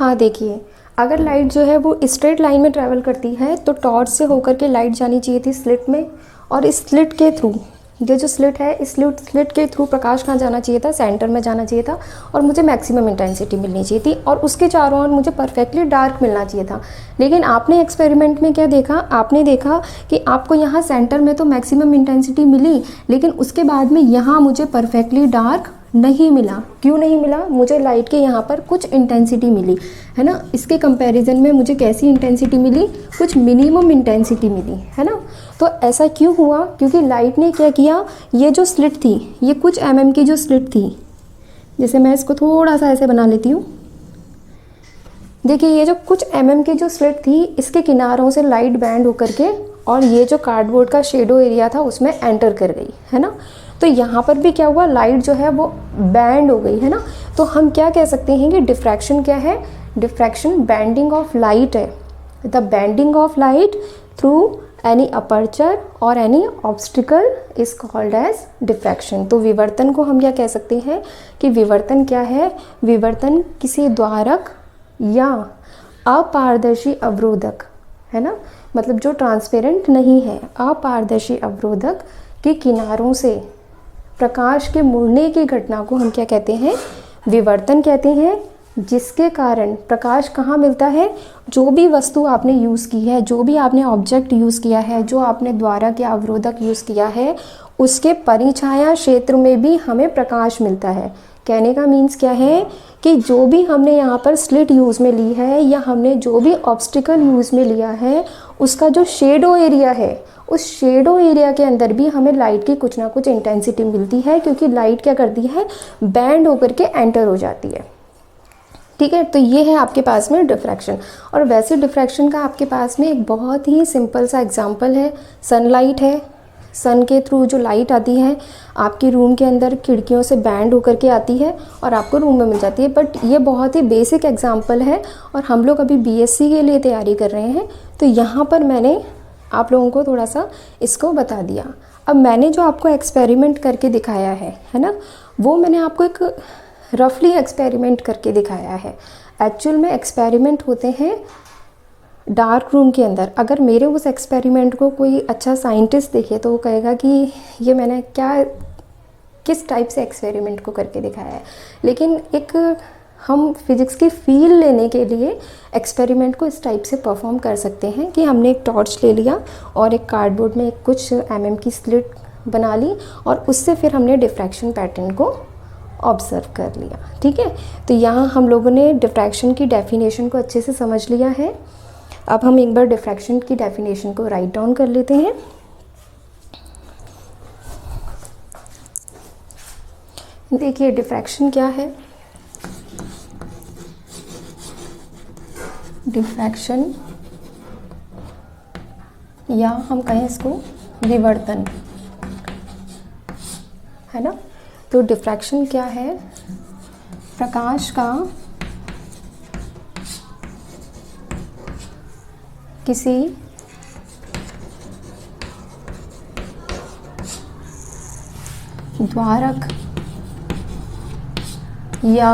हाँ देखिए, अगर लाइट जो है वो स्ट्रेट लाइन में ट्रैवल करती है तो टॉर्च से होकर के लाइट जानी चाहिए थी स्लिट में, और इस स्लिट के थ्रू, ये जो स्लिट है इस स्लिट के थ्रू प्रकाश कहाँ जाना चाहिए था, सेंटर में जाना चाहिए था, और मुझे मैक्सिमम इंटेंसिटी मिलनी चाहिए थी, और उसके चारों ओर मुझे परफेक्टली डार्क मिलना चाहिए था। लेकिन आपने एक्सपेरिमेंट में क्या देखा, आपने देखा कि आपको यहाँ सेंटर में तो मैक्सिमम इंटेंसिटी मिली, लेकिन उसके बाद में यहाँ मुझे परफेक्टली डार्क नहीं मिला। क्यों नहीं मिला? मुझे लाइट के यहाँ पर कुछ इंटेंसिटी मिली है ना, इसके कंपैरिजन में मुझे कैसी इंटेंसिटी मिली, कुछ मिनिमम इंटेंसिटी मिली है ना। तो ऐसा क्यों हुआ? क्योंकि लाइट ने क्या किया, ये जो स्लिट थी, ये कुछ mm की जो स्लिट थी, जैसे मैं इसको थोड़ा सा ऐसे बना लेती हूँ, देखिए ये जो कुछ mm की जो स्लिट थी, इसके किनारों से लाइट बैंड होकर के और ये जो कार्डबोर्ड का शेडो एरिया था उसमें एंटर कर गई है ना। तो यहाँ पर भी क्या हुआ, लाइट जो है वो बैंड हो गई है ना। तो हम क्या कह सकते हैं कि डिफ्रैक्शन क्या है, डिफ्रैक्शन बैंडिंग ऑफ लाइट है। The bending of light through any aperture और any obstacle is called as diffraction. तो विवर्तन को हम क्या कह सकते हैं कि विवर्तन क्या है, विवर्तन किसी द्वारक या अपारदर्शी अवरोधक है ना, मतलब जो ट्रांसपेरेंट नहीं है, अपारदर्शी अवरोधक के किनारों से प्रकाश के मुड़ने की घटना को हम क्या कहते हैं, विवर्तन कहते हैं। जिसके कारण प्रकाश कहाँ मिलता है, जो भी वस्तु आपने यूज़ की है, जो भी आपने ऑब्जेक्ट यूज़ किया है, जो आपने द्वारक या अवरोधक यूज़ किया है, उसके परिछाया क्षेत्र में भी हमें प्रकाश मिलता है। कहने का मीन्स क्या है कि जो भी हमने यहाँ पर स्लिट यूज़ में ली है या हमने जो भी ऑब्स्टिकल यूज़ में लिया है, उसका जो शेडो एरिया है, उस शेडो एरिया के अंदर भी हमें लाइट की कुछ ना कुछ इंटेंसिटी मिलती है, क्योंकि लाइट क्या करती है, बैंड होकर के एंटर हो जाती है। ठीक है, तो ये है आपके पास में डिफ्रैक्शन। और वैसे डिफ्रैक्शन का आपके पास में एक बहुत ही सिंपल सा एग्जांपल है, सनलाइट है। सन के थ्रू जो लाइट आती है आपके रूम के अंदर खिड़कियों से बैंड होकर के आती है और आपको रूम में मिल जाती है। बट ये बहुत ही बेसिक एग्जांपल है और हम लोग अभी बीएससी के लिए तैयारी कर रहे हैं, तो यहाँ पर मैंने आप लोगों को थोड़ा सा इसको बता दिया। अब मैंने जो आपको एक्सपेरिमेंट करके दिखाया है ना, वो मैंने आपको एक रफली एक्सपेरिमेंट करके दिखाया है। एक्चुअल में एक्सपेरिमेंट होते हैं डार्क रूम के अंदर। अगर मेरे उस एक्सपेरिमेंट को कोई अच्छा साइंटिस्ट देखे तो वो कहेगा कि ये मैंने किस टाइप से एक्सपेरिमेंट को करके दिखाया है। लेकिन एक हम फिज़िक्स की फील लेने के लिए एक्सपेरिमेंट को इस टाइप से परफॉर्म कर सकते हैं कि हमने एक टॉर्च ले लिया और एक कार्डबोर्ड में कुछ mm की स्लिट बना ली और उससे फिर हमने डिफ्रैक्शन पैटर्न को ऑब्ज़र्व कर लिया। ठीक है, तो यहाँ हम लोगों ने डिफ्रैक्शन की डेफिनेशन को अच्छे से समझ लिया है। अब हम एक बार डिफ्रैक्शन की डेफिनेशन को राइट डाउन कर लेते हैं। देखिए डिफ्रैक्शन क्या है, डिफ्रैक्शन या हम कहें इसको विवर्तन है ना। तो डिफ्रैक्शन क्या है, प्रकाश का किसी द्वारक या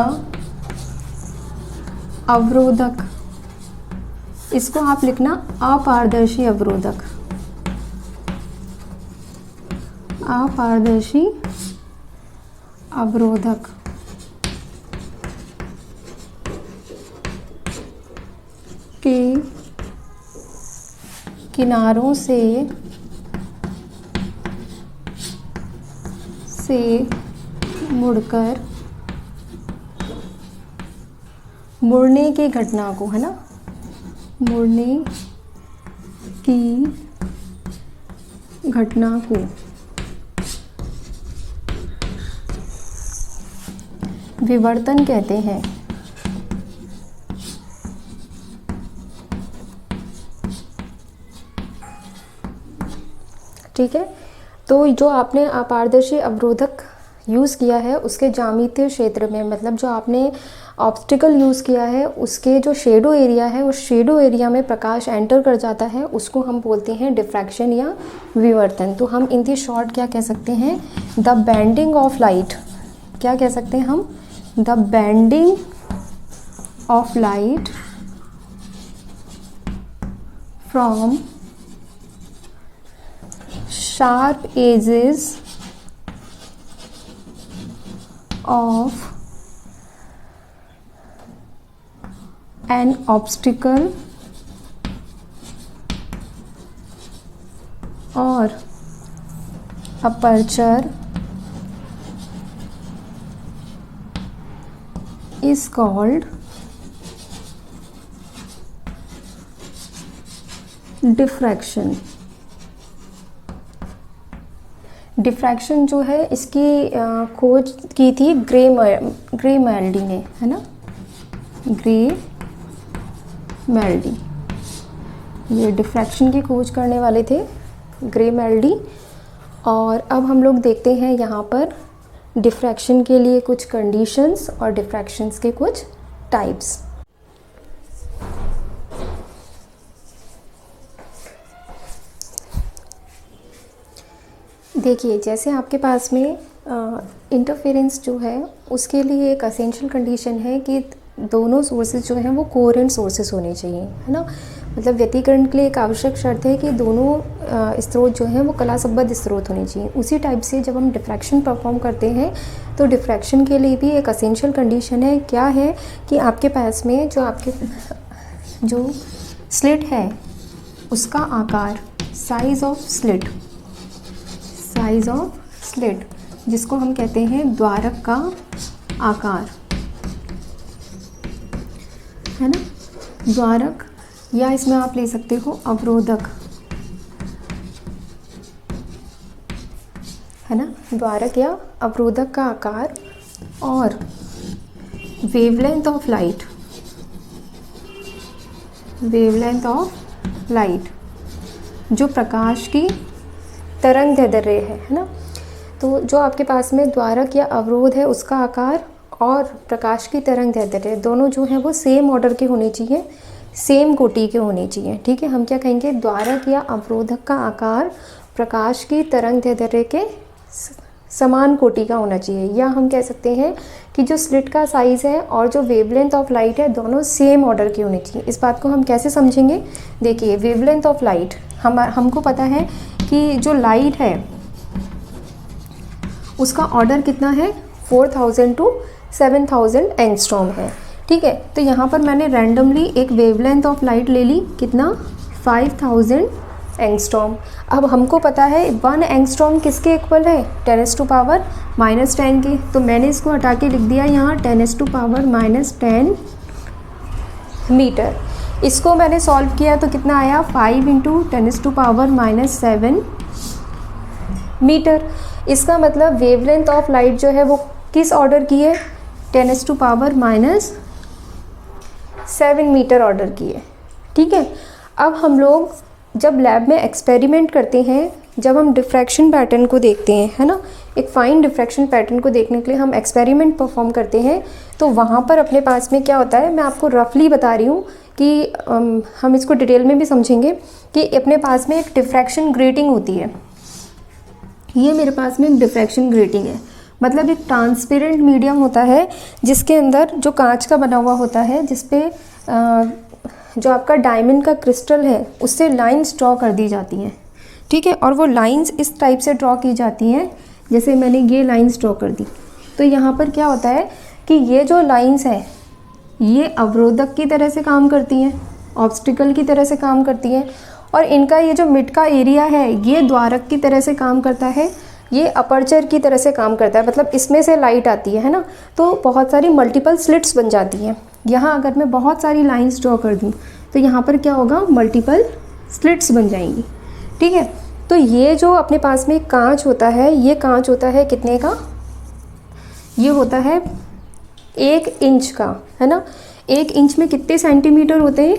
अवरोधक, इसको आप लिखना अपारदर्शी अवरोधक, अपारदर्शी अवरोधक के किनारों से मुड़कर मुड़ने की घटना को है ना, मुड़ने की घटना को विवर्तन कहते हैं। ठीक है, तो जो आपने अपारदर्शी अवरोधक यूज़ किया है उसके ज्यामितीय क्षेत्र में, मतलब जो आपने ऑब्स्टिकल यूज़ किया है उसके जो शेडो एरिया है, उस शेडो एरिया में प्रकाश एंटर कर जाता है, उसको हम बोलते हैं डिफ्रैक्शन या विवर्तन। तो हम इन दी शॉर्ट क्या कह सकते हैं, द बैंडिंग ऑफ लाइट, क्या कह सकते हैं हम, the bending of light from sharp edges of an obstacle or aperture is called diffraction. Diffraction जो है इसकी खोज की थी ग्रे-मेल्डी ने, है ना, ग्रे-मेल्डी, ये डिफ्रैक्शन की खोज करने वाले थे ग्रे-मेल्डी। और अब हम लोग देखते हैं यहाँ पर डिफ्रैक्शन के लिए कुछ कंडीशंस और डिफ्रैक्शंस के कुछ टाइप्स। देखिए, जैसे आपके पास में इंटरफेरेंस जो है उसके लिए एक असेंशियल कंडीशन है कि दोनों सोर्सेज जो हैं वो कोहेरेंट सोर्सेज होने चाहिए, है ना। मतलब व्यतिकरण के लिए एक आवश्यक शर्त है कि दोनों स्रोत जो हैं वो कलासंबद्ध स्रोत होने चाहिए। उसी टाइप से जब हम डिफ्रैक्शन परफॉर्म करते हैं तो डिफ्रैक्शन के लिए भी एक असेंशियल कंडीशन है। क्या है कि आपके पास में जो स्लिट है उसका आकार, साइज़ ऑफ स्लिट, जिसको हम कहते हैं द्वारक का आकार, है ना, द्वारक, या इसमें आप ले सकते हो अवरोधक, है ना, द्वारक या अवरोधक का आकार, और वेवलेंथ ऑफ लाइट, जो प्रकाश की तरंग दैर्ध्य है ना। तो जो आपके पास में द्वारक या अवरोध है उसका आकार और प्रकाश की तरंग दैर्ध्य दोनों जो हैं वो सेम ऑर्डर के होने चाहिए, सेम कोटि के होने चाहिए। ठीक है, हम क्या कहेंगे, द्वारक या अवरोधक का आकार प्रकाश की तरंग दैर्ध्य के समान कोटि का होना चाहिए। या हम कह सकते हैं कि जो स्लिट का साइज़ है और जो वेवलेंथ ऑफ लाइट है दोनों सेम ऑर्डर के होने चाहिए। इस बात को हम कैसे समझेंगे, देखिए, वेवलेंथ ऑफ लाइट हमको पता है कि जो लाइट है उसका ऑर्डर कितना है, 4000 to 7000 एंगस्ट्रॉम है। ठीक है, तो यहाँ पर मैंने रैंडमली एक वेवलेंथ ऑफ लाइट ले ली, कितना, 5000 एंगस्ट्रॉम। अब हमको पता है 1 एंगस्ट्रॉम किसके इक्वल है, 10⁻⁻10 के। तो मैंने इसको हटा के लिख दिया यहाँ 10⁻⁻10 मीटर। इसको मैंने सॉल्व किया तो कितना आया, 5 × 10⁻⁻7 मीटर। इसका मतलब वेवलेंथ ऑफ लाइट जो है वो किस ऑर्डर की है, 10⁻⁻7 मीटर ऑर्डर की है। ठीक है, अब हम लोग जब लैब में एक्सपेरिमेंट करते हैं, जब हम डिफ्रैक्शन पैटर्न को देखते हैं, है ना, एक फ़ाइन डिफ्रैक्शन पैटर्न को देखने के लिए हम एक्सपेरिमेंट परफॉर्म करते हैं, तो वहाँ पर अपने पास में क्या होता है, मैं आपको रफली बता रही हूँ कि हम इसको डिटेल में भी समझेंगे कि अपने पास में एक डिफ्रैक्शन ग्रेटिंग होती है। ये मेरे पास में एक डिफ्रैक्शन ग्रेटिंग है, मतलब एक ट्रांसपेरेंट मीडियम होता है जिसके अंदर जो कांच का बना हुआ होता है, जिस पे जो आपका डायमंड का क्रिस्टल है उससे लाइंस ड्रॉ कर दी जाती हैं। ठीक है, और वो लाइंस इस टाइप से ड्रॉ की जाती हैं, जैसे मैंने ये लाइंस ड्रॉ कर दी। तो यहाँ पर क्या होता है कि ये जो लाइंस हैं ये अवरोधक की तरह से काम करती हैं, ऑब्स्टिकल की तरह से काम करती हैं, और इनका ये जो मिड का एरिया है ये द्वारक की तरह से काम करता है, ये अपर्चर की तरह से काम करता है, मतलब इसमें से लाइट आती है ना। तो बहुत सारी मल्टीपल स्लिट्स बन जाती हैं। यहाँ अगर मैं बहुत सारी लाइंस ड्रॉ कर दूँ तो यहाँ पर क्या होगा, मल्टीपल स्लिट्स बन जाएंगी। ठीक है, तो ये जो अपने पास में कांच होता है, ये कांच होता है कितने का, ये होता है 1 इंच का, है ना। 1 इंच में कितने सेंटीमीटर होते हैं,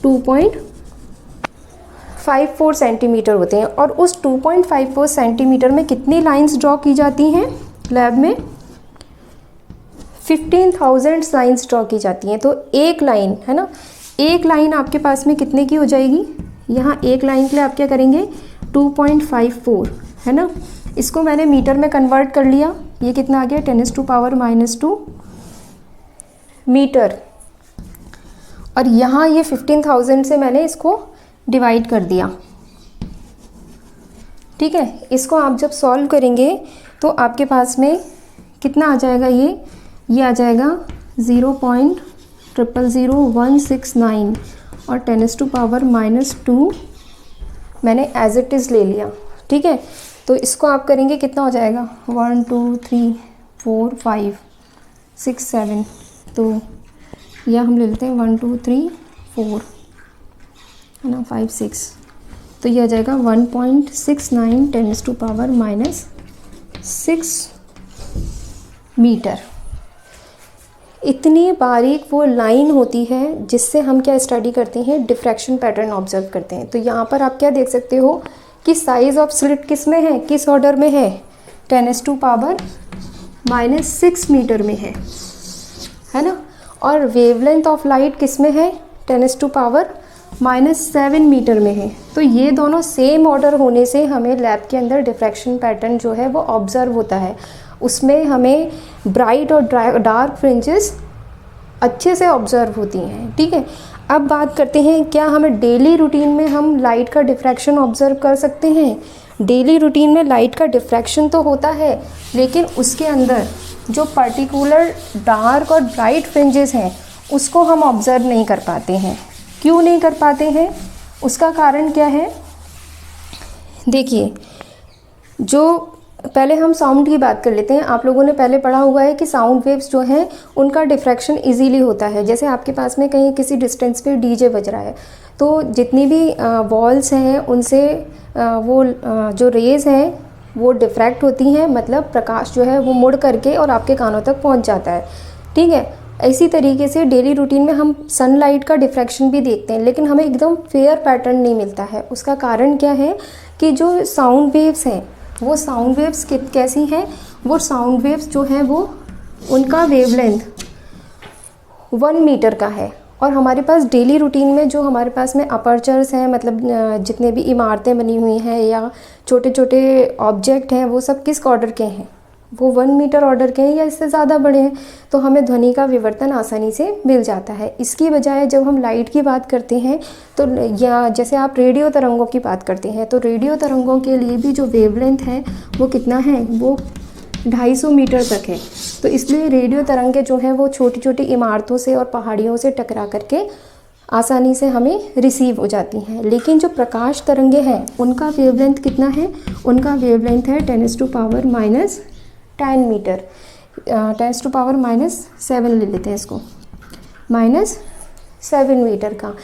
2.54 सेंटीमीटर होते हैं। और उस 2.54 सेंटीमीटर में कितनी लाइंस ड्रॉ की जाती हैं लैब में, 15,000 लाइंस ड्रॉ की जाती हैं। तो एक लाइन, है ना, एक लाइन आपके पास में कितने की हो जाएगी, यहाँ एक लाइन के लिए आप क्या करेंगे, 2.54, है ना। इसको मैंने मीटर में कन्वर्ट कर लिया, ये कितना आ गया, 10⁻⁻2 मीटर। और यहाँ ये 15,000 से मैंने इसको डिवाइड कर दिया। ठीक है, इसको आप जब सॉल्व करेंगे तो आपके पास में कितना आ जाएगा, ये आ जाएगा 0.000169 और 10⁻⁻² मैंने एज इट इज़ ले लिया। ठीक है, तो इसको आप करेंगे कितना हो जाएगा 1 2 3 4 5 6 7, तो या हम ले लेते हैं 1 2 3 4 है ना 5 6, तो ये आ जाएगा 1.69 10⁻⁻6 मीटर। इतनी बारीक वो लाइन होती है जिससे हम क्या स्टडी करते हैं, डिफ्रैक्शन पैटर्न ऑब्जर्व करते हैं। तो यहाँ पर आप क्या देख सकते हो कि साइज ऑफ स्लिट किस में है, किस ऑर्डर में है, 10⁻⁻6 मीटर में है ना। और वेवलेंथ ऑफ लाइट किस में है, 10⁻⁻7 मीटर में है। तो ये दोनों सेम ऑर्डर होने से हमें लैब के अंदर डिफ्रैक्शन पैटर्न जो है वो ऑब्जर्व होता है। उसमें हमें ब्राइट और डार्क फ्रिंजेस अच्छे से ऑब्जर्व होती हैं। ठीक है, अब बात करते हैं क्या हमें डेली रूटीन में हम लाइट का डिफ्रैक्शन ऑब्जर्व कर सकते हैं। डेली रूटीन में लाइट का डिफ्रैक्शन तो होता है, लेकिन उसके अंदर जो पर्टिकुलर डार्क और ब्राइट फ्रिंजेस हैं उसको हम ऑब्जर्व नहीं कर पाते हैं। क्यों नहीं कर पाते हैं, उसका कारण क्या है, देखिए, जो पहले हम साउंड की बात कर लेते हैं। आप लोगों ने पहले पढ़ा हुआ है कि साउंड वेव्स जो हैं उनका डिफ्रैक्शन इजीली होता है। जैसे आपके पास में कहीं किसी डिस्टेंस पे डीजे बज रहा है, तो जितनी भी वॉल्स हैं उनसे वो जो रेज़ हैं वो डिफ्रैक्ट होती हैं, मतलब प्रकाश जो है वो मुड़ करके और आपके कानों तक पहुंच जाता है। ठीक है, इसी तरीके से डेली रूटीन में हम सनलाइट का डिफ्रैक्शन भी देखते हैं, लेकिन हमें एकदम फेयर पैटर्न नहीं मिलता है। उसका कारण क्या है कि जो साउंड वेव्स हैं वो साउंड वेव्स कैसी हैं, वो साउंड वेव्स जो हैं वो उनका वेवलेंथ 1 मीटर का है। और हमारे पास डेली रूटीन में जो हमारे पास में अपर्चर्स हैं, मतलब जितने भी इमारतें बनी हुई हैं या छोटे छोटे ऑब्जेक्ट हैं, वो सब किस ऑर्डर के हैं, वो 1 मीटर ऑर्डर के हैं या इससे ज़्यादा बड़े हैं। तो हमें ध्वनि का विवर्तन आसानी से मिल जाता है। इसकी बजाय जब हम लाइट की बात करते हैं तो, या जैसे आप रेडियो तरंगों की बात करते हैं, तो रेडियो तरंगों के लिए भी जो वेवलेंथ है वो कितना है, वो 250 मीटर तक है। तो इसलिए रेडियो तरंगें जो हैं वो छोटी छोटी इमारतों से और पहाड़ियों से टकरा करके आसानी से हमें रिसीव हो जाती हैं। लेकिन जो प्रकाश तरंगें हैं उनका वेवलेंथ कितना है, उनका वेवलेंथ है 10⁻⁻10 मीटर, 10⁻⁻7 ले लेते हैं इसको, -7 मीटर का।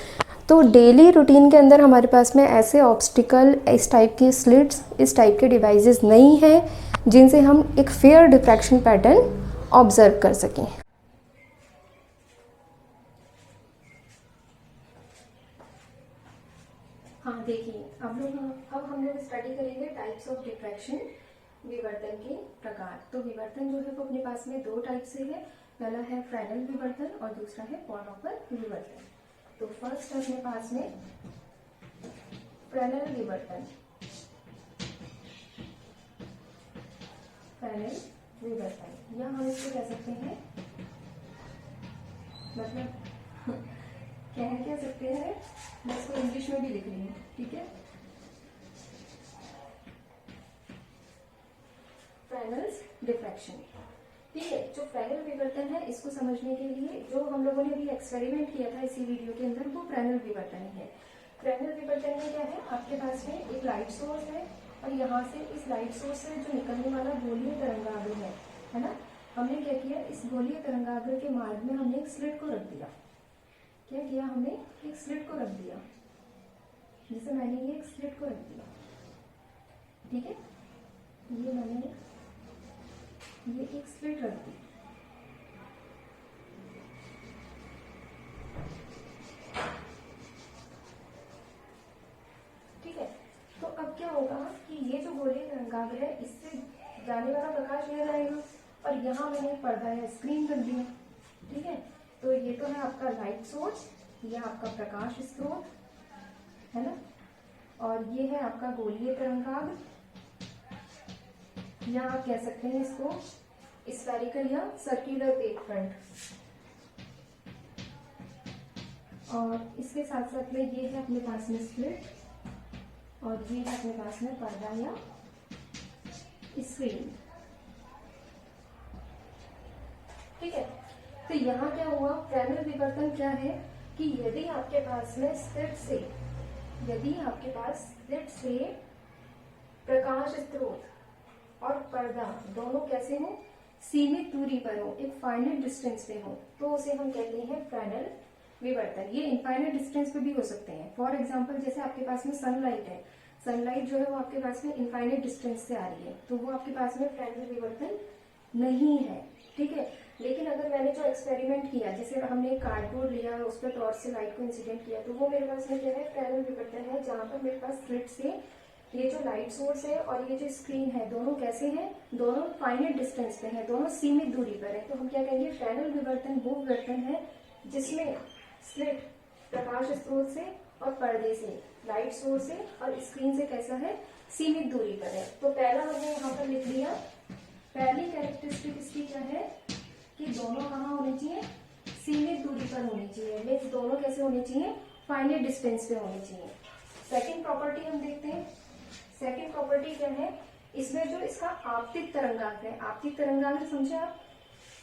तो डेली रूटीन के अंदर हमारे पास में ऐसे ऑब्स्टिकल, इस टाइप की स्लिट्स, इस टाइप के डिवाइसेस नहीं हैं जिनसे हम एक फेयर डिफ्रैक्शन पैटर्न ऑब्जर्व कर सकें। हाँ देखिए, अब हम लोग स्टडी करेंगे टाइप्स ऑफ डिफ्रैक्शन, विवर्तन के प्रकार। तो विवर्तन जो है वो अपने पास में 2 टाइप से है। पहला है फ्रेनेल विवर्तन और दूसरा है बॉर्नहोफर विवर्तन। तो फर्स्ट है अपने पास में फ्रेनेल विवर्तन। फ्रेनेल विवर्तन या हम इसको कह सकते हैं, मतलब कह सकते हैं, मैं इसको इंग्लिश में भी लिख रही हूँ। ठीक है, फ्रेनेल्स डिफ्रैक्शन। ठीक है, जो फ्रेनेल विवर्तन है इसको समझने के लिए जो हम लोगों ने अभी एक्सपेरिमेंट किया था इसी वीडियो के अंदर, वो फ्रेनेल विवर्तन है। फ्रेनेल विवर्तन में क्या है, आपके पास में एक लाइट सोर्स है और यहाँ से इस लाइट सोर्स से जो निकलने वाला गोलीय तरंगाग्र है ना, हमने क्या किया, इस गोलीय तरंगाग्र के मार्ग में हमने एक स्लिट को रख दिया। क्या किया, हमने एक स्लिट को रख दिया, जैसे मैंने ये एक स्लिट को रख दिया। ठीक है, ये मैंने ये एक स्लिट रख दी। ठीक है, तो अब क्या होगा कि ये जो गोलीय तरंगाग्र है इससे जाने वाला प्रकाश यह जाएगा और यहाँ मैंने पर्दा या स्क्रीन रख दिया। ठीक है, तो ये तो है आपका लाइट सोर्स, ये आपका प्रकाश स्रोत है ना, और ये है आपका गोलीय तरंगाग्र, या आप कह सकते हैं इसको स्फेरिकल या सर्कुलर वेव फ्रंट। और इसके साथ साथ में ये है अपने पास में स्लिट और ये है अपने पास में पर्दा या स्क्रीन। ठीक है, तो यहाँ क्या हुआ, फ्रेनेल विवर्तन क्या है कि यदि आपके पास में स्लिट से प्रकाश स्रोत और पर्दा दोनों कैसे हो, सीमित दूरी पर हो, एक फाइनाइट डिस्टेंस पे हो, तो उसे हम कहते हैं फ्रेनेल विवर्तन। ये इनफाइनाइट डिस्टेंस पे भी हो सकते हैं। फॉर एग्जाम्पल जैसे आपके पास में सनलाइट है, सनलाइट जो है वो आपके पास में इनफाइनाइट डिस्टेंस से आ रही है, तो वो आपके पास में फ्रेनेल विवर्तन नहीं है। ठीक है, लेकिन अगर मैंने जो एक्सपेरिमेंट किया, जैसे हमने एक कार्डबोर्ड लिया, उस पर टॉर्च से लाइट को इंसिडेंट किया, तो वो मेरे पास में क्या है, फ्रेनेल विवर्तन है, जहां पर मेरे पास स्लिट से ये जो लाइट सोर्स है और ये जो स्क्रीन है दोनों कैसे हैं, दोनों फाइनाइट डिस्टेंस पे हैं, दोनों सीमित दूरी पर है। तो हम क्या कहेंगे, फ्रेनेल विवर्तन वो विवर्तन है जिसमें स्लिट प्रकाश स्रोत से और पर्दे से, लाइट सोर्स से और स्क्रीन से कैसा है, सीमित दूरी पर है। तो पहला हमने यहाँ पर लिख लिया, पहली कैरेक्टरिस्टिक इसकी क्या है कि दोनों कहाँ होनी चाहिए, सीमित दूरी पर होनी चाहिए, मीन्स दोनों कैसे होनी चाहिए, फाइनाइट डिस्टेंस पे होनी चाहिए। सेकंड प्रॉपर्टी हम देखते हैं, सेकंड प्रॉपर्टी क्या है, इसमें जो इसका आपतित तरंगाग्र है, आपतित तरंगाग्र समझे आप,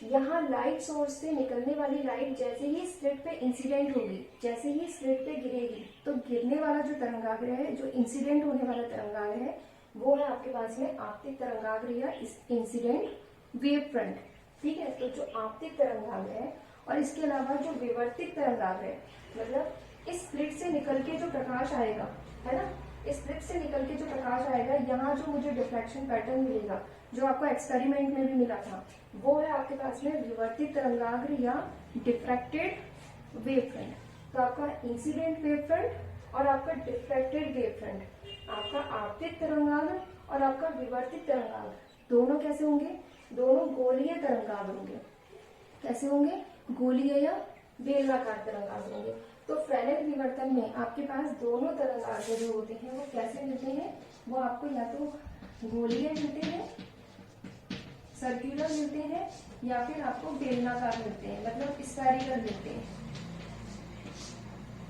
यहाँ लाइट सोर्स से निकलने वाली लाइट जैसे ही स्लिट पे इंसिडेंट होगी, जैसे ही स्लिट पे गिरेगी, तो गिरने वाला जो तरंगाग्र है, जो इंसिडेंट होने वाला तरंगाग्र है, वो है आपके पास में आपतित तरंगाग्र या इंसिडेंट वेव फ्रंट। ठीक है, तो जो आपतित तरंगाग्र है और इसके अलावा जो विवर्तित तरंगाग्र है, मतलब इस स्लिट से निकल के जो प्रकाश आएगा, है ना, इस स्लिट से निकल के जो प्रकाश आएगा, यहाँ जो मुझे डिफ्रैक्शन पैटर्न मिलेगा, जो आपको एक्सपेरिमेंट में भी मिला था, वो है आपके पास में विवर्तित तरंगाग्र या डिफ्रैक्टेड वेव फ्रंट। तो आपका इंसिडेंट वेव फ्रंट और आपका डिफ्रैक्टेड वेव फ्रंट, आपका आपतित तरंगाग्र और आपका विवर्तित तरंगाग्र, दोनों कैसे होंगे, दोनों गोलीय तरंगाग्र होंगे। कैसे होंगे, गोलीय या बेलनाकार तरंगाग्र होंगे। तो फ्रेनेल विवर्तन में आपके पास दोनों तरंगाग्र जो होते हैं वो कैसे मिलते हैं, वो आपको या तो गोलीय मिलते हैं, सर्कुलर मिलते हैं, या फिर आपको बेलनाकार मिलते हैं, मतलब स्फेरिकल मिलते हैं।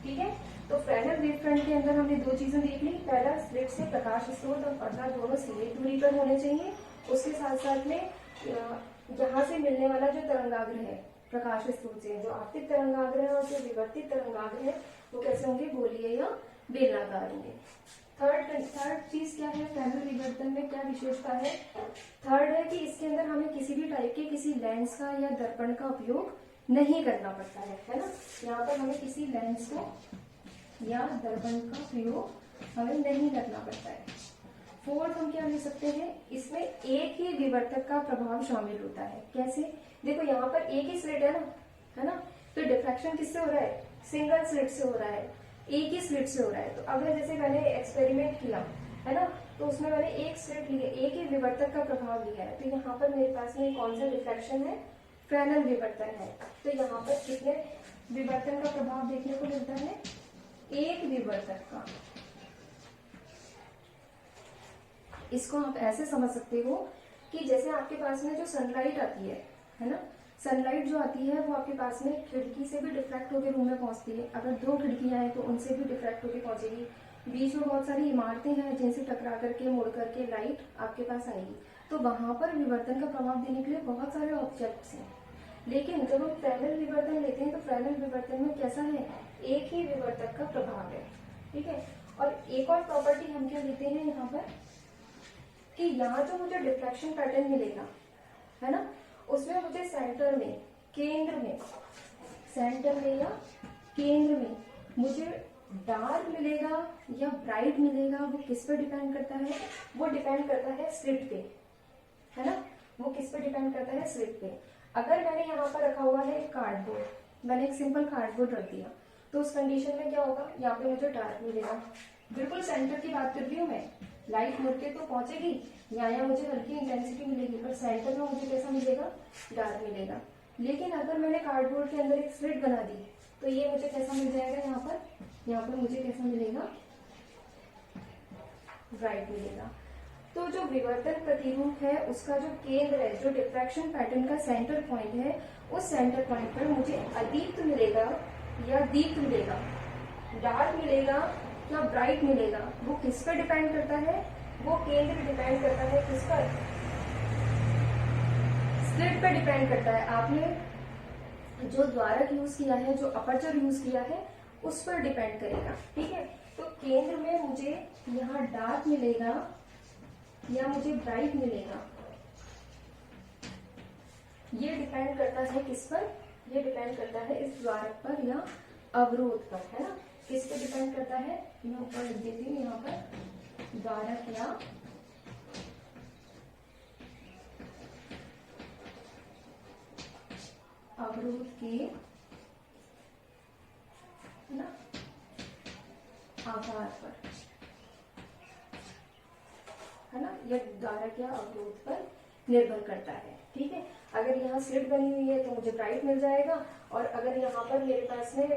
ठीक है, तो फ्रेनेल वेव फ्रंट के अंदर हमने दो चीजें देख ली, पहला स्लिट से प्रकाश स्रोत और पर्दा दोनों सीमित दूरी पर होने चाहिए, उसके साथ साथ में यहाँ से मिलने वाला जो तरंगाग्र है प्रकाश स्रोत से, जो आपतित तरंगाग्र है और जो विवर्तित तरंगाग्र है, वो कैसे होंगे, गोलीय या बेलनाकार होंगे। थर्ड चीज क्या है, फ्रेनेल विवर्तन में क्या विशेषता है, थर्ड है कि इसके अंदर हमें किसी भी टाइप के किसी लेंस का या दर्पण का उपयोग नहीं करना पड़ता है ना, यहाँ पर हमें किसी लेंस को या दर्पण का प्रयोग हमें नहीं करना पड़ता है। फोर्थ हम क्या ले सकते हैं, इसमें एक ही विवर्तक का प्रभाव शामिल होता है। कैसे, देखो यहाँ पर एक ही स्लिट है ना, तो डिफ्रैक्शन किससे हो रहा है, सिंगल स्लिट से हो रहा है, एक ही स्लिट से हो रहा है। तो अगर जैसे मैंने एक्सपेरिमेंट किया है ना, तो उसमें मैंने एक स्लिट लिया, एक ही विवर्तक का प्रभाव लिया है, तो यहाँ पर मेरे पास में कौन सा डिफ्रैक्शन है, फ्रेनेल विवर्तन है। तो यहाँ पर कितने विवर्तन का प्रभाव देखने को मिलता है, एक विवर्तक का। इसको आप ऐसे समझ सकते हो कि जैसे आपके पास में जो सनलाइट आती है ना, सनलाइट जो आती है वो आपके पास में खिड़की से भी डिफ्रैक्ट होकर रूम में पहुंचती है, अगर दो खिड़कियां हैं तो उनसे भी डिफ्रैक्ट होकर पहुंचेगी, बीच में बहुत सारी इमारतें हैं जिनसे टकरा करके मुड़ करके लाइट आपके पास आएगी, तो वहां पर विवर्तन का प्रभाव देने के लिए बहुत सारे ऑब्जेक्ट्स हैं। लेकिन जब हम फ्रेनेल विवर्तन लेते हैं तो फ्रेनेल विवर्तन में कैसा है, एक ही विवर्तक का प्रभाव है। ठीक है, और एक और प्रॉपर्टी हम क्या लेते हैं यहाँ पर कि यहाँ जो मुझे डिफ्रैक्शन पैटर्न मिलेगा, है ना, उसमें मुझे सेंटर में, केंद्र में, सेंटर में या केंद्र में मुझे डार्क मिलेगा या ब्राइट मिलेगा, वो किस पे डिपेंड करता है, वो डिपेंड करता है स्लिट पे, है ना, वो किस पे डिपेंड करता है, स्लिट पे। अगर मैंने यहाँ पर रखा हुआ है कार्डबोर्ड, मैंने एक सिंपल कार्डबोर्ड रख दिया, तो उस कंडीशन में क्या होगा, यहाँ पे मुझे डार्क मिलेगा। बिल्कुल सेंटर की बात कर रही हूँ मैं, लाइट मुड़ के तो पहुंचेगी, यहाँ मुझे हल्की इंटेंसिटी मिलेगी, पर सेंटर में मुझे कैसा मिलेगा, डार्क मिलेगा। लेकिन अगर मैंने कार्डबोर्ड के अंदर एक स्लिट बना दी, तो ये मुझे कैसा मिल जाएगा, यहाँ पर मुझे कैसा मिलेगा, ब्राइट मिलेगा। तो जो विवर्तन प्रतिरूप है उसका जो केंद्र है, जो डिफ्रैक्शन पैटर्न का सेंटर पॉइंट है, उस सेंटर पॉइंट पर मुझे अदीप्त मिलेगा या दीप्त मिलेगा, डार्क मिलेगा या ब्राइट मिलेगा, वो किस पर डिपेंड करता है, वो केंद्र डिपेंड करता है किस पर, स्लिट पे डिपेंड करता है। आपने जो द्वारक यूज किया है, जो अपर्चर यूज किया है, उस पर डिपेंड करेगा। ठीक है, तो केंद्र में मुझे यहाँ डार्क मिलेगा या मुझे ब्राइट मिलेगा, ये डिपेंड करता है किस पर, ये डिपेंड करता है इस द्वारक पर या अवरोध पर, है ना। किस पे डिपेंड करता है, मैं ऊपर लिख देती हूँ यहाँ पर, द्वारक या अवरोध के, है ना, आकार पर, है ना, यह द्वारक या अवरोध पर निर्भर करता है। ठीक है, अगर यहाँ स्लिट बनी हुई है तो मुझे ब्राइट मिल जाएगा, और अगर यहाँ पर मेरे पास में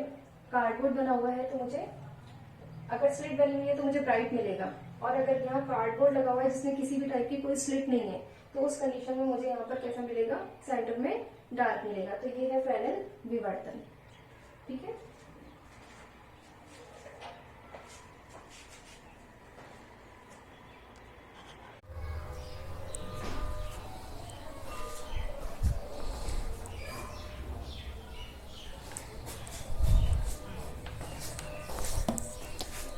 कार्डबोर्ड बना हुआ है तो मुझे, अगर स्लिट बनी हुई है तो मुझे ब्राइट मिलेगा, और अगर यहाँ कार्डबोर्ड लगा हुआ है जिसमें किसी भी टाइप की कोई स्लिट नहीं है, तो उस कंडीशन में मुझे यहाँ पर कैसा मिलेगा, सेंटर में डार्क मिलेगा। तो ये है फ्रेनेल विवर्तन। ठीक है,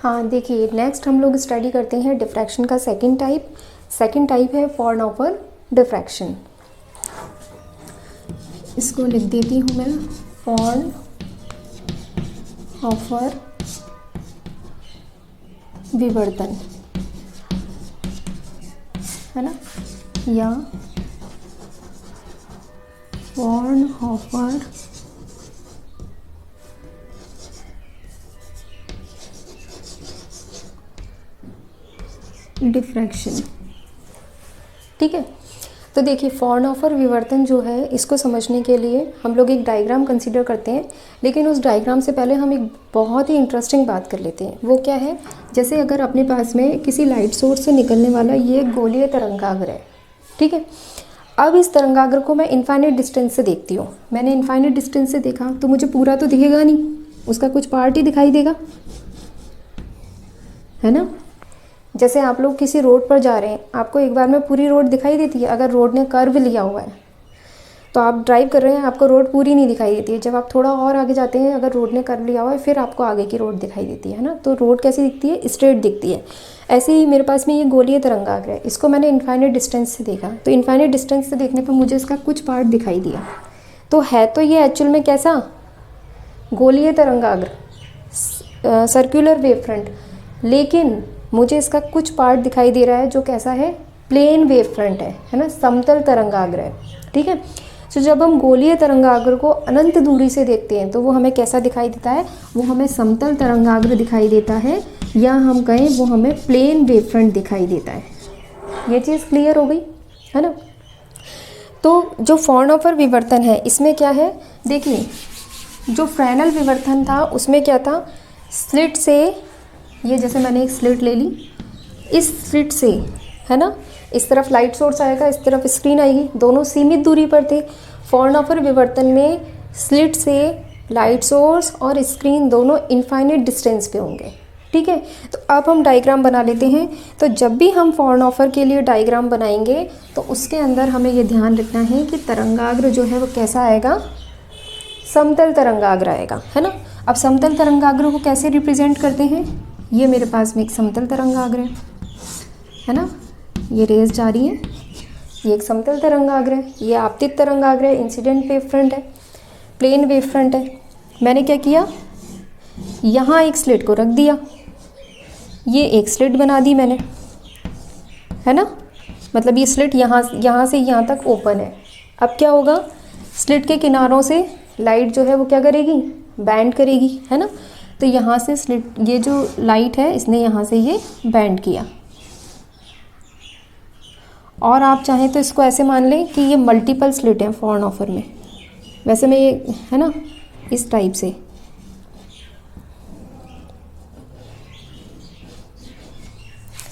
हाँ देखिए, नेक्स्ट हम लोग स्टडी करते हैं डिफ्रैक्शन का सेकंड टाइप। सेकंड टाइप है फॉर्नहोफर डिफ्रैक्शन। इसको लिख देती हूँ मैं, फॉर्नहोफर विवर्तन, है ना, या फॉर्नहोफर डिफ्रैक्शन। ठीक है, तो देखिए फॉर्नहोफर विवर्तन जो है, इसको समझने के लिए हम लोग एक डायग्राम कंसीडर करते हैं, लेकिन उस डायग्राम से पहले हम एक बहुत ही इंटरेस्टिंग बात कर लेते हैं। वो क्या है, जैसे अगर अपने पास में किसी लाइट सोर्स से निकलने वाला ये गोलीय तरंगाग्र है। ठीक है, अब इस तरंगाग्र को मैं इनफाइनाइट डिस्टेंस से देखती हूँ। मैंने इनफाइनाइट डिस्टेंस से देखा तो मुझे पूरा तो दिखेगा नहीं, उसका कुछ पार्ट ही दिखाई देगा, है ना। जैसे आप लोग किसी रोड पर जा रहे हैं, आपको एक बार में पूरी रोड दिखाई देती है। अगर रोड ने कर्व लिया हुआ है तो आप ड्राइव कर रहे हैं, आपको रोड पूरी नहीं दिखाई देती है। जब आप थोड़ा और आगे जाते हैं, अगर रोड ने कर्व लिया हुआ है, फिर आपको आगे की रोड दिखाई देती है ना। तो रोड कैसी दिखती है, स्ट्रेट दिखती है। ऐसे ही मेरे पास में ये गोलीय तरंगाग्र है, इसको मैंने इनफाइनाइट डिस्टेंस से देखा, तो इनफाइनाइट डिस्टेंस से देखने पर मुझे इसका कुछ पार्ट दिखाई दिया। तो है तो ये एक्चुअल में कैसा, गोलीय तरंगाग्र, सर्कुलर वेव फ्रंट, लेकिन मुझे इसका कुछ पार्ट दिखाई दे रहा है जो कैसा है, प्लेन वेव फ्रंट है ना, समतल तरंगाग्र है। ठीक है, तो जब हम गोलीय तरंगाग्र को अनंत दूरी से देखते हैं तो वो हमें कैसा दिखाई देता है, वो हमें समतल तरंगाग्र दिखाई देता है, या हम कहें वो हमें प्लेन वेव फ्रंट दिखाई देता है। ये चीज़ क्लियर हो गई, है ना। तो जो फॉर्नहोफर विवर्तन है, इसमें क्या है, देखिए जो फ्रेनेल विवर्तन था उसमें क्या था, स्लिट से, ये जैसे मैंने एक स्लिट ले ली, इस स्लिट से, है ना, इस तरफ लाइट सोर्स आएगा, इस तरफ स्क्रीन आएगी, दोनों सीमित दूरी पर थे। फॉर्नहोफर विवर्तन में स्लिट से लाइट सोर्स और स्क्रीन दोनों इनफाइनाइट डिस्टेंस पे होंगे। ठीक है, तो अब हम डायग्राम बना लेते हैं। तो जब भी हम फॉर्नहोफर के लिए डायग्राम बनाएंगे तो उसके अंदर हमें ये ध्यान रखना है कि तरंगाग्र जो है वो कैसा आएगा, समतल तरंगाग्र आएगा, है ना। अब समतल तरंगाग्र को कैसे रिप्रेजेंट करते हैं, ये मेरे पास में एक समतल तरंगाग्र है ना, ये रेज जा रही है, ये एक समतल तरंगाग्र है, ये आपतित तरंगाग्र है, इंसिडेंट वेव फ्रंट है, प्लेन वेव फ्रंट है। मैंने क्या किया, यहाँ एक स्लिट को रख दिया, ये एक स्लिट बना दी मैंने, है ना, मतलब ये स्लिट यहाँ से यहाँ तक ओपन है। अब क्या होगा, स्लिट के किनारों से लाइट जो है वो क्या करेगी, बैंड करेगी, है ना। तो यहाँ से स्लिट, ये जो लाइट है इसने यहाँ से ये बैंड किया, और आप चाहें तो इसको ऐसे मान लें कि ये मल्टीपल स्लिट हैं फॉर्नहोफर में। वैसे में ये, है ना, इस टाइप से,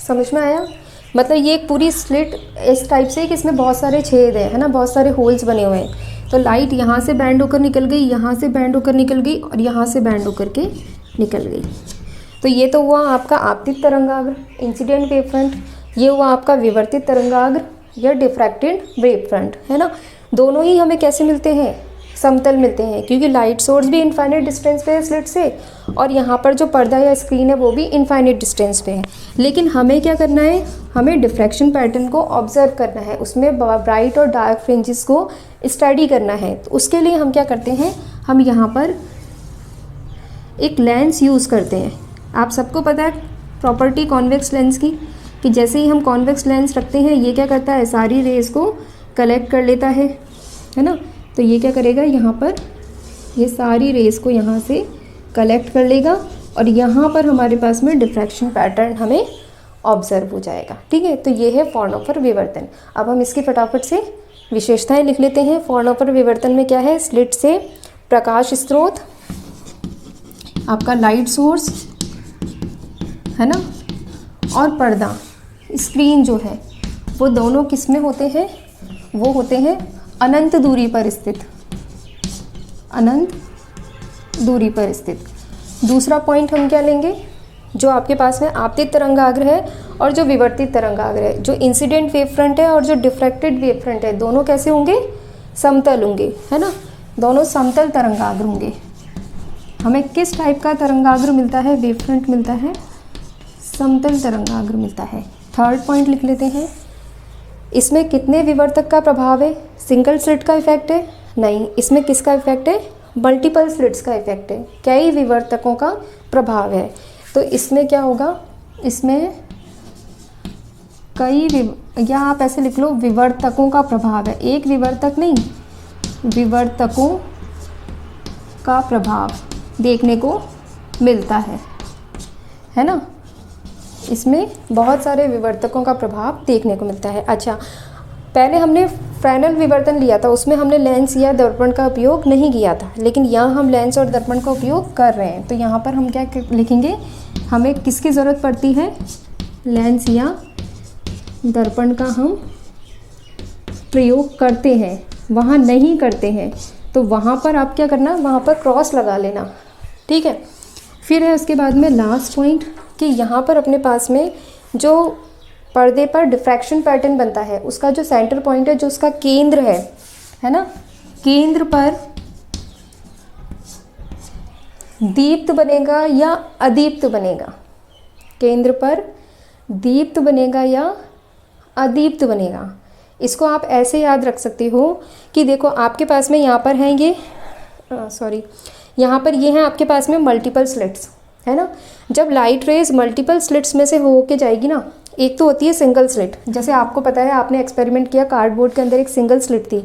समझ में आया। मतलब ये एक पूरी स्लिट इस टाइप से कि इसमें बहुत सारे छेद हैं, है ना, बहुत सारे होल्स बने हुए हैं। तो लाइट यहाँ से बैंड होकर निकल गई, यहाँ से बैंड होकर निकल गई और यहाँ से बैंड होकर के निकल गई। तो ये तो हुआ आपका आपतित तरंगाग्र, इंसिडेंट वेव फ्रंट। ये हुआ आपका विवर्तित तरंगाग्र या डिफ्रैक्टेड वेव फ्रंट, है ना। दोनों ही हमें कैसे मिलते हैं, समतल मिलते हैं, क्योंकि लाइट सोर्स भी इनफाइनाइट डिस्टेंस पे है स्लिट से और यहाँ पर जो पर्दा या स्क्रीन है वो भी इनफाइनाइट डिस्टेंस पे है। लेकिन हमें क्या करना है, हमें डिफ्रैक्शन पैटर्न को ऑब्जर्व करना है, उसमें ब्राइट और डार्क फ्रिंजेस को स्टडी करना है। तो उसके लिए हम क्या करते हैं, हम यहाँ पर एक लेंस यूज़ करते हैं। आप सबको पता है प्रॉपर्टी कॉन्वेक्स लेंस की, कि जैसे ही हम कॉन्वेक्स लेंस रखते हैं ये क्या करता है, सारी रेज को कलेक्ट कर लेता है ना। तो ये क्या करेगा, यहाँ पर ये सारी रेज को यहाँ से कलेक्ट कर लेगा और यहाँ पर हमारे पास में डिफ्रैक्शन पैटर्न हमें ऑब्जर्व हो जाएगा। ठीक है, तो ये है फ्राउनहोफर विवर्तन। अब हम इसकी फटाफट से विशेषताएं लिख लेते हैं। फ्राउनहोफर विवर्तन में क्या है, स्लिट से प्रकाश स्रोत, आपका लाइट सोर्स है ना, और पर्दा स्क्रीन जो है वो दोनों किस में होते हैं, वो होते हैं अनंत दूरी पर स्थित, अनंत दूरी पर स्थित। दूसरा पॉइंट हम क्या लेंगे, जो आपके पास में आपतित तरंगाग्र है और जो विवर्तित तरंगाग्र है, जो इंसिडेंट वेव फ्रंट है और जो डिफ्रैक्टेड वेव फ्रंट है, दोनों कैसे होंगे, समतल होंगे, है ना। दोनों समतल तरंगाग्र होंगे। हमें किस टाइप का तरंगाग्र मिलता है, वेव फ्रंट मिलता है, समतल तरंगाग्र मिलता है। थर्ड पॉइंट लिख लेते हैं, इसमें कितने विवर्तक का प्रभाव है, सिंगल स्लिट का इफेक्ट है, नहीं, इसमें किसका इफेक्ट है, मल्टीपल स्लिट्स का इफेक्ट है, कई विवर्तकों का प्रभाव है। तो इसमें क्या होगा, इसमें या आप ऐसे लिख लो, विवर्तकों का प्रभाव है, एक विवर्तक नहीं, विवर्तकों का प्रभाव देखने को मिलता है ना। इसमें बहुत सारे विवर्तकों का प्रभाव देखने को मिलता है। अच्छा, पहले हमने फ्रेनेल विवर्तन लिया था, उसमें हमने लेंस या दर्पण का उपयोग नहीं किया था, लेकिन यहाँ हम लेंस और दर्पण का उपयोग कर रहे हैं। तो यहाँ पर हम क्या लिखेंगे, हमें किसकी ज़रूरत पड़ती है, लेंस या दर्पण का हम प्रयोग करते हैं, वहाँ नहीं करते हैं। तो वहाँ पर आप क्या करना, वहाँ पर क्रॉस लगा लेना। ठीक है, फिर है उसके बाद में लास्ट पॉइंट कि यहाँ पर अपने पास में जो पर्दे पर डिफ्रैक्शन पैटर्न बनता है, उसका जो सेंटर पॉइंट है, जो उसका केंद्र है ना, केंद्र पर दीप्त बनेगा या अदीप्त बनेगा, केंद्र पर दीप्त बनेगा या अदीप्त बनेगा। इसको आप ऐसे याद रख सकते हो कि देखो आपके पास में यहाँ पर हैं ये यहाँ पर ये हैं आपके पास में मल्टीपल स्लिट्स, है ना। जब लाइट रेज मल्टीपल स्लिट्स में से हो के जाएगी ना, एक तो होती है सिंगल स्लिट, जैसे आपको पता है, आपने एक्सपेरिमेंट किया, कार्डबोर्ड के अंदर एक सिंगल स्लिट थी,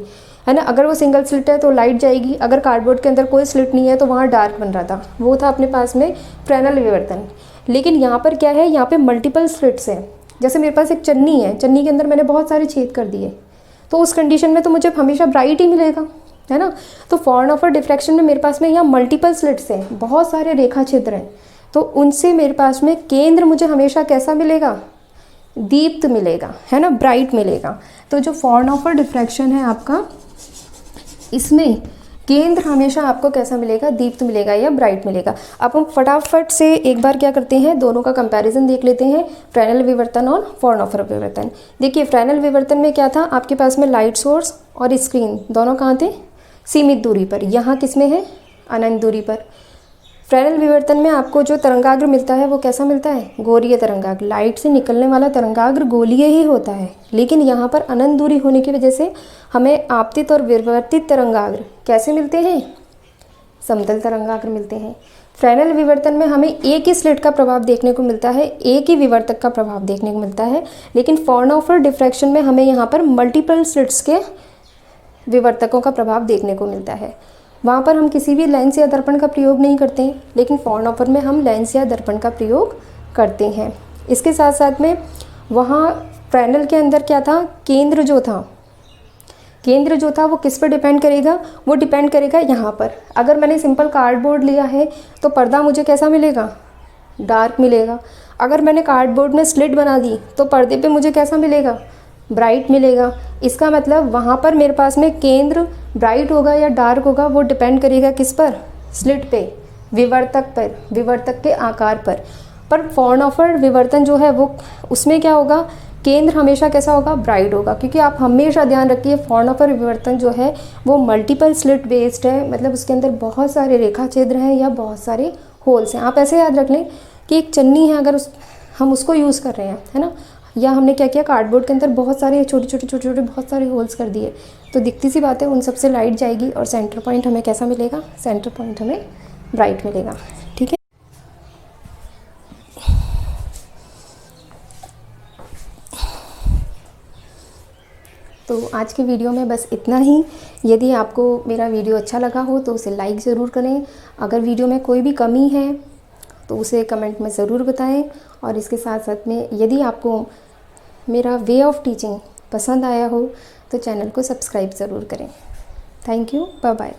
है ना। अगर वो सिंगल स्लिट है तो लाइट जाएगी, अगर कार्डबोर्ड के अंदर कोई स्लिट नहीं है तो वहाँ डार्क बन रहा था, वो था अपने पास में फ्रेनेल विवर्तन। लेकिन यहाँ पर क्या है, यहाँ पे मल्टीपल स्लिट्स हैं। जैसे मेरे पास एक चन्नी है, चन्नी के अंदर मैंने बहुत सारे छेद कर दिए, तो उस कंडीशन में तो मुझे हमेशा ब्राइट ही मिलेगा, है ना। तो फ्राउनहोफर डिफ्रैक्शन में मेरे पास में यहाँ मल्टीपल स्लिट्स हैं, बहुत सारे रेखा छिद्र हैं, तो उनसे मेरे पास में केंद्र मुझे हमेशा कैसा मिलेगा, दीप्त मिलेगा, है ना, ब्राइट मिलेगा। तो जो फ्राउनहोफर डिफ्रैक्शन है आपका, इसमें केंद्र हमेशा आपको कैसा मिलेगा, दीप्त मिलेगा या ब्राइट मिलेगा। अब हम फटाफट से एक बार क्या करते हैं, दोनों का कंपैरिजन देख लेते हैं, फ्रेनेल विवर्तन और फ्राउनहोफर विवर्तन। देखिए फ्रेनेल विवर्तन में क्या था, आपके पास में लाइट सोर्स और स्क्रीन दोनों कहाँ थे, सीमित दूरी पर, यहाँ किस में है, अनंत दूरी पर। फ्रेनेल विवर्तन में आपको जो तरंगाग्र मिलता है वो कैसा मिलता है, गोलीय तरंगाग्र, लाइट से निकलने वाला तरंगाग्र गोलीय ही होता है। लेकिन यहाँ पर अनंत दूरी होने की वजह से हमें आपतित और विवर्तित तरंगाग्र कैसे मिलते हैं, समतल तरंगाग्र मिलते हैं। फ्रेनेल विवर्तन में हमें एक ही स्लिट का प्रभाव देखने को मिलता है, एक ही विवर्तक का प्रभाव देखने को मिलता है। लेकिन फ्राउनहोफर डिफ्रैक्शन में हमें यहाँ पर मल्टीपल स्लिट्स के विवर्तकों का प्रभाव देखने को मिलता है। वहाँ पर हम किसी भी लेंस या दर्पण का प्रयोग नहीं करते हैं, लेकिन फ्राउनहोफर में हम लेंस या दर्पण का प्रयोग करते हैं। इसके साथ साथ में वहाँ फ्रेनेल के अंदर क्या था, केंद्र जो था वो किस पर डिपेंड करेगा, वो डिपेंड करेगा यहाँ पर। अगर मैंने सिंपल कार्डबोर्ड लिया है तो पर्दा मुझे कैसा मिलेगा, डार्क मिलेगा। अगर मैंने कार्डबोर्ड में स्लिट बना दी तो पर्दे पे मुझे कैसा मिलेगा, ब्राइट मिलेगा। इसका मतलब वहाँ पर मेरे पास में केंद्र ब्राइट होगा या डार्क होगा वो डिपेंड करेगा किस पर, स्लिट पे, विवर्तक पर, विवर्तक के आकार पर फ्राउनहोफर विवर्तन जो है वो उसमें क्या होगा, केंद्र हमेशा कैसा होगा, ब्राइट होगा। क्योंकि आप हमेशा ध्यान रखिए फ्राउनहोफर विवर्तन जो है वो मल्टीपल स्लिट बेस्ड है, मतलब उसके अंदर बहुत सारे रेखा छिद्र हैं या बहुत सारे होल्स हैं। आप ऐसे याद रख लें कि एक चन्नी है, अगर हम उसको यूज़ कर रहे हैं, है ना, या हमने क्या किया, कार्डबोर्ड के अंदर बहुत सारे छोटे छोटे बहुत सारे होल्स कर दिए, तो दिखती सी बात है उन सबसे लाइट जाएगी और सेंटर पॉइंट हमें कैसा मिलेगा, सेंटर पॉइंट हमें ब्राइट मिलेगा। ठीक है, तो आज की वीडियो में बस इतना ही। यदि आपको मेरा वीडियो अच्छा लगा हो तो उसे लाइक ज़रूर करें। अगर वीडियो में कोई भी कमी है तो उसे कमेंट में ज़रूर बताएं। और इसके साथ साथ में यदि आपको मेरा वे ऑफ टीचिंग पसंद आया हो तो चैनल को सब्सक्राइब ज़रूर करें। Thank you, bye bye.